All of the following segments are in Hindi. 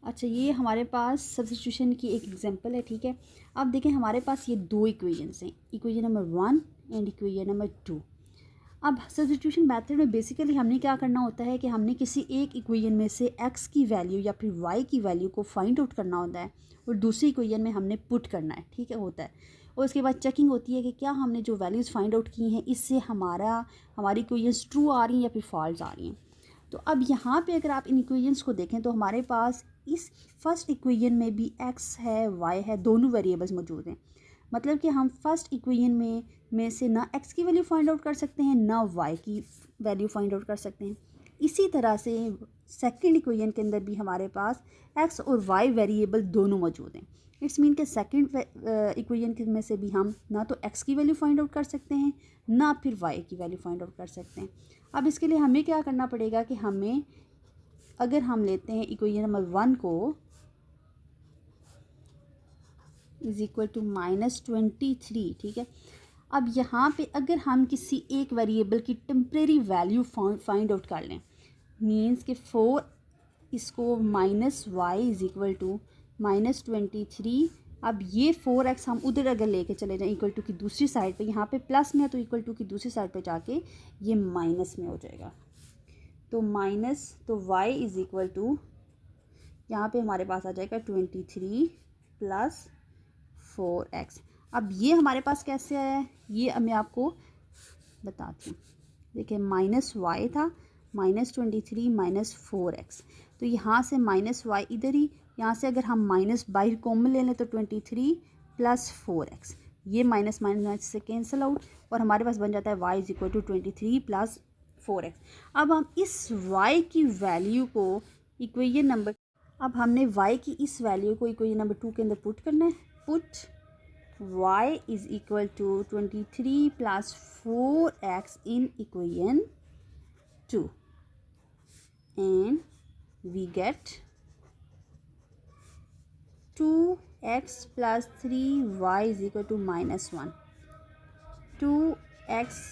अच्छा, ये हमारे पास सब्स्टिट्यूशन की एक एग्जांपल है, ठीक है। अब देखें हमारे पास ये दो इक्वेशंस हैं, equation number 1 and equation number 2। अब सब्स्टिट्यूशन मेथड में बेसिकली हमने क्या करना होता है कि हमने किसी एक इक्वेशन में से x की वैल्यू या फिर y की वैल्यू को फाइंड आउट करना होता है और दूसरी इक्वेशन में हमने पुट करना है, ठीक है, होता है। और उसके बाद चेकिंग होती है कि क्या हमने जो वैल्यूज़ फाइंड आउट की हैं इससे हमारी इक्वेशंस ट्रू आ रही हैं या फिर फॉल्स आ रही हैं। तो अब यहाँ पे अगर आप इन इक्वेशंस को देखें तो हमारे पास इस फर्स्ट इक्वेशन में भी x है y है, दोनों वेरिएबल्स मौजूद हैं। मतलब कि हम फर्स्ट इक्वेशन में से ना x की वैल्यू फाइंड आउट कर सकते हैं ना y की वैल्यू फाइंड आउट कर सकते हैं। इसी तरह से सेकंड इक्वेशन के अंदर भी हमारे पास x और y वेरिएबल दोनों मौजूद हैं। इट्स मीन के सेकंड इक्वेशन में से भी हम ना तो x की वैल्यू फाइंड आउट कर सकते हैं ना फिर y की वैल्यू फाइंड आउट कर सकते हैं। अब इसके लिए हमें क्या करना पड़ेगा कि हमें, अगर हम लेते हैं इक्वेशन नंबर 1 को इज इक्वल टू -23, ठीक है। अब यहाँ पे अगर हम किसी एक वेरिएबल की टेम्परेरी वैल्यू फाइंड आउट कर लें, मीन्स के 4 इसको -y इज इक्वल टू -23। अब ये 4x हम उधर अगर लेके चले जाएं इक्वल टू की दूसरी साइड पे, यहाँ पे प्लस में है तो इक्वल टू की दूसरी साइड पे जाके ये माइनस में हो जाएगा। तो y इज़ इक्वल टू यहाँ पे हमारे पास आ जाएगा 23 प्लस 4x। अब ये हमारे पास कैसे आया है ये मैं आपको बताती हूँ। देखिए -y था, -23 -4x, तो यहाँ से -y इधर ही, यहाँ से अगर हम माइनस बाहर कॉमन ले लें तो 23 प्लस 4x, ये माइनस माइनस से कैंसिल आउट और हमारे पास बन जाता है y is equal to 23 plus 4x। अब हम इस y की वैल्यू को इक्वेशन नंबर, अब हमने y की इस वैल्यू को इक्वेशन नंबर 2 के अंदर पुट करना है। Put y is equal to 23 plus 4x in equation 2 and we get 2x plus 3y is equal to -1, 2x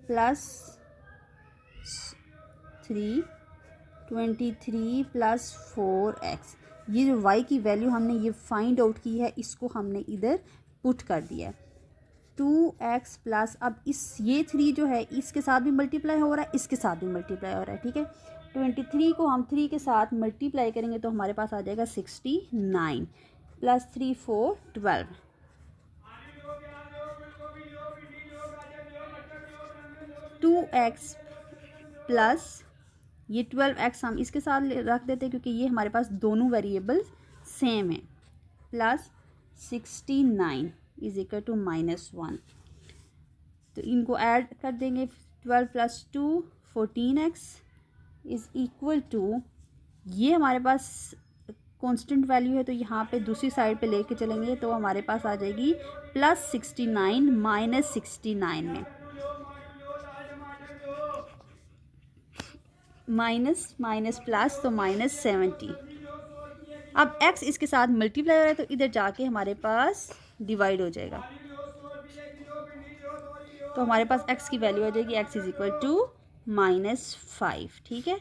plus 3 23 plus 4x। ये जो y की वैल्यू हमने ये फाइंड आउट की है इसको हमने इधर पुट कर दिया है। 2x प्लस, अब इस ये 3 जो है इसके साथ भी मल्टीप्लाई हो रहा है, इसके साथ भी मल्टीप्लाई हो रहा है, ठीक है। 23 को हम 3 के साथ मल्टीप्लाई करेंगे तो हमारे पास आ जाएगा 69 प्लस 3 4 12। 2x प्लस ये 12x हम इसके साथ रख देते हैं क्योंकि ये हमारे पास दोनों वेरिएबल्स सेम हैं, प्लस 69 इज इक्वल टू -1। तो इनको ऐड कर देंगे, 12 plus 2 14x is equal to, ये हमारे पास कांस्टेंट वैल्यू है तो यहाँ पे दूसरी साइड पे लेके चलेंगे तो हमारे पास आ जाएगी +69 -69 में माइनस माइनस प्लस तो -70। अब x इसके साथ मल्टीप्लाई हो रहा है तो इधर जाके हमारे पास डिवाइड हो जाएगा, तो हमारे पास x की वैल्यू आ जाएगी x इज इक्वल टू -5, ठीक है।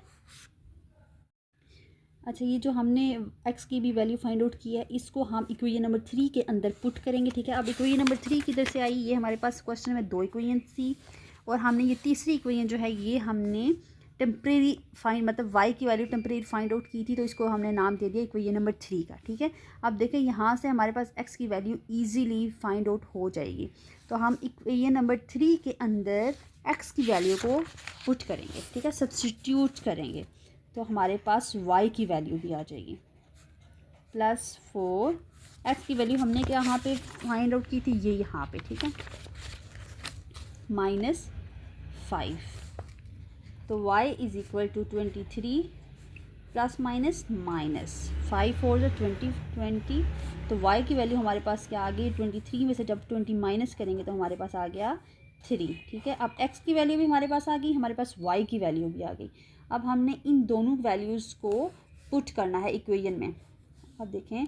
अच्छा, ये जो हमने x की भी वैल्यू फाइंड आउट की है इसको हम इक्वेशन नंबर 3 के अंदर पुट करेंगे, ठीक है। अब इक्वेशन नंबर 3 किधर से आई, ये हमारे पास क्वेश्चन में 2 इक्वेशन थी और हमने ये तीसरी इक्वेशन जो है ये हमने टेम्परेरी फाइंड, मतलब y की वैल्यू टेम्परेरी फाइंड आउट की थी तो इसको हमने नाम दे दिया इक्वेशन नंबर 3 का, ठीक है। अब देखें यहाँ से हमारे पास x की वैल्यू ईजीली फाइंड आउट हो जाएगी, तो हम इक्वेशन नंबर 3 के अंदर x की वैल्यू को पुट करेंगे, ठीक है, सब्स्टिट्यूट करेंगे तो हमारे पास y की वैल्यू भी आ जाएगी +4। x की वैल्यू हमने क्या यहाँ पे फाइंड आउट की थी, ये यहाँ पे, ठीक है, -5। तो y is equal to 23 plus minus -5 4 20, तो y की वैल्यू हमारे पास क्या आ गई, 23 में से जब 20 माइनस करेंगे तो हमारे पास आ गया 3, ठीक है। अब x की वैल्यू भी हमारे पास आ गई, हमारे पास y की वैल्यू भी आ गई। अब हमने इन दोनों वैल्यूज़ को पुट करना है इक्वेशन में। अब देखें,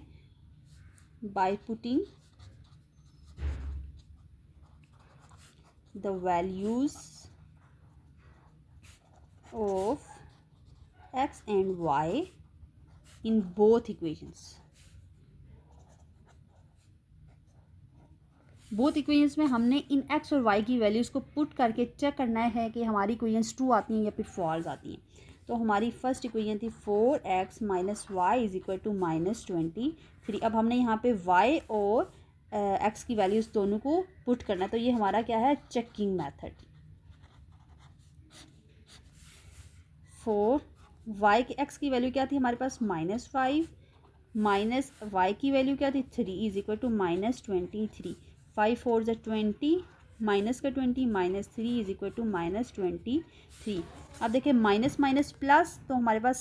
by putting the values of x and y in both equations. Both equations में हमने इन एक्स और वाई की वैल्यूज़ को पुट करके चेक करना है कि हमारी इक्वेशंस ट्रू आती हैं या फिर फॉल्स आती हैं। तो हमारी फर्स्ट इक्वेशन थी 4x minus y is equal to -23। अब हमने यहाँ पे y और x की वैल्यूज़ दोनों को पुट करना है, तो ये हमारा क्या है, चेकिंग मेथड। 4 y की x की वैल्यू क्या थी हमारे पास -5 माइनस y की वैल्यू क्या थी 3 इज इक्वल टू -23। 5 4 ज़ा 20 माइनस का 20 -3 इज इक्वल टू -23। अब देखिए माइनस माइनस प्लस, तो हमारे पास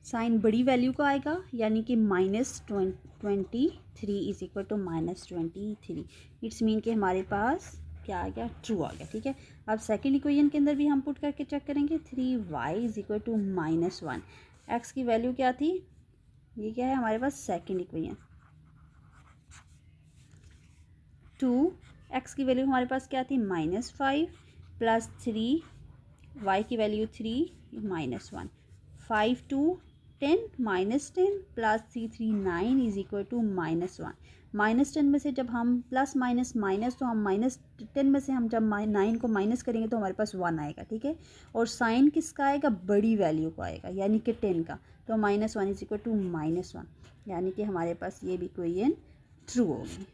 साइन बड़ी वैल्यू का आएगा, यानी कि -23 is equal to -23। It's mean कि हमारे पास क्या आ गया, ट्रू आ गया। ठीक है, अब सेकंड इक्वेशन के अंदर भी हम पुट करके चेक करेंगे। 3y is equal to -1। X की वैल्यू क्या थी, ये क्या है हमारे पास सेकंड इक्वेशन। 2x की वैल्यू हमारे पास क्या थी, -5 प्लस 3, y की value 3 -1। 5 2 10 -10 plus 3 3 9 is equal to -1। -10 में से जब हम प्लस माइनस माइनस, तो हम -10 में से हम जब 9 को माइनस करेंगे तो हमारे पास 1 आएगा। ठीक है, और साइन किसका आएगा, बड़ी वैल्यू का आएगा, यानी कि 10 का। तो -1 इज इक्वल टू -1, यानी कि हमारे पास ये भी इक्वेशन ट्रू होगी।